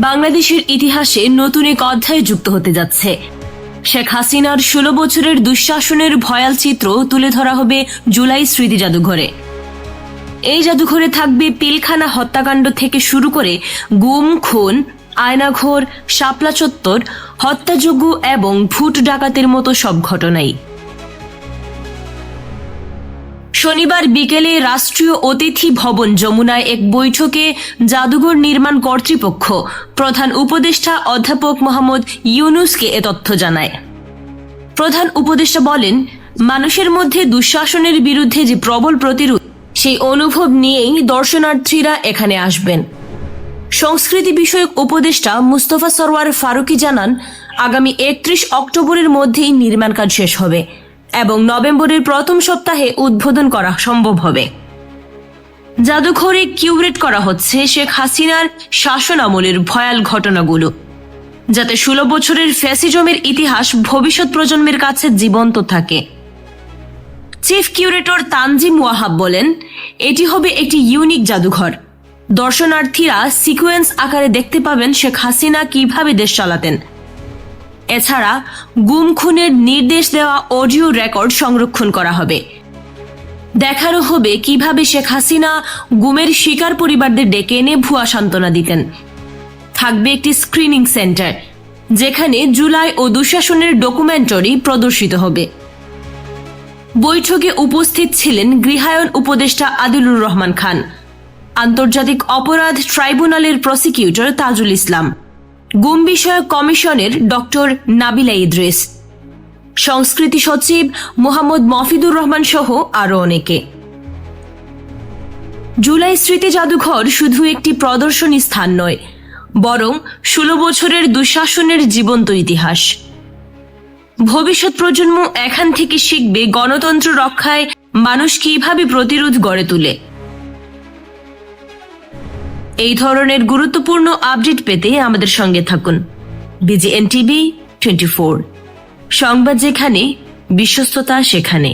বাংলাদেশের ইতিহাসে নতুন এক অধ্যায় যুক্ত হতে যাচ্ছে। শেখ হাসিনার 16 বছরের দুঃশাসনের ভয়াল চিত্র তুলে ধরা হবে জুলাই স্মৃতি জাদুঘরে। এই জাদুঘরে থাকবে পিলখানা হত্যাকাণ্ড থেকে শুরু করে গুম, খুন, আয়নাঘর, শাপলা চত্বর, হত্যাযজ্ঞ এবং ভূত ডাকাতের মতো সব ঘটনাই। শনিবার বিকেলে রাষ্ট্রীয় অতিথি ভবন যমুনায় এক বৈঠকে জাদুঘর নির্মাণ কর্তৃপক্ষ প্রধান উপদেষ্টা অধ্যাপক মোহাম্মদ ইউনুসকে এ তথ্য জানায়। প্রধান উপদেষ্টা বলেন, মানুষের মধ্যে দুঃশাসনের বিরুদ্ধে যে প্রবল প্রতিরোধ, সেই অনুভব নিয়েই দর্শনার্থীরা এখানে আসবেন। সংস্কৃতি বিষয়ক উপদেষ্টা মুস্তফা সরওয়ার ফারুকী জানান, আগামী 31 অক্টোবরের মধ্যেই নির্মাণ কাজ শেষ হবে এবং নভেম্বরের প্রথম সপ্তাহে উদ্বোধন করা সম্ভব হবে। জাদুঘরে কিউরেট করা হচ্ছে শেখ হাসিনার শাসন আমলের ভয়াল ঘটনাগুলো, যাতে 16 বছরের ফ্যাসিজমের ইতিহাস ভবিষ্যৎ প্রজন্মের কাছে জীবন্ত থাকে। চিফ কিউরেটর তানজিম ওয়াহাব বলেন, এটি হবে একটি ইউনিক জাদুঘর। দর্শনার্থীরা সিকোয়েন্স আকারে দেখতে পাবেন শেখ হাসিনা কিভাবে দেশ চালাতেন। এছাড়া গুম খুনের নির্দেশ দেওয়া অডিও রেকর্ড সংরক্ষণ করা হবে। দেখানো হবে কিভাবে শেখ হাসিনা গুমের শিকার পরিবারদের ডেকে এনে ভুয়া সান্ত্বনা দিতেন। থাকবে একটি স্ক্রিনিং সেন্টার, যেখানে জুলাই ও দুঃশাসনের ডকুমেন্টারি প্রদর্শিত হবে। বৈঠকে উপস্থিত ছিলেন গৃহায়ন উপদেষ্টা আদিলুর রহমান খান, আন্তর্জাতিক অপরাধ ট্রাইব্যুনালের প্রসিকিউটর তাজুল ইসলাম, গুম বিষয়ক কমিশনের ডক্টর নাবিলা ইদ্রিস, সংস্কৃতি সচিব মোহাম্মদ মফিদুর রহমান সহ আরও অনেকে। জুলাই স্মৃতি জাদুঘর শুধু একটি প্রদর্শনী স্থান নয়, বরং 16 বছরের দুঃশাসনের জীবন্ত ইতিহাস। ভবিষ্যৎ প্রজন্ম এখান থেকে শিখবে গণতন্ত্র রক্ষায় মানুষ কিভাবে প্রতিরোধ গড়ে তোলে। এই ধরনের গুরুত্বপূর্ণ আপডেট পেতে আমাদের সঙ্গে থাকুন। BGN TV 24, সংবাদ যেখানে, বিশ্বস্ততা সেখানে।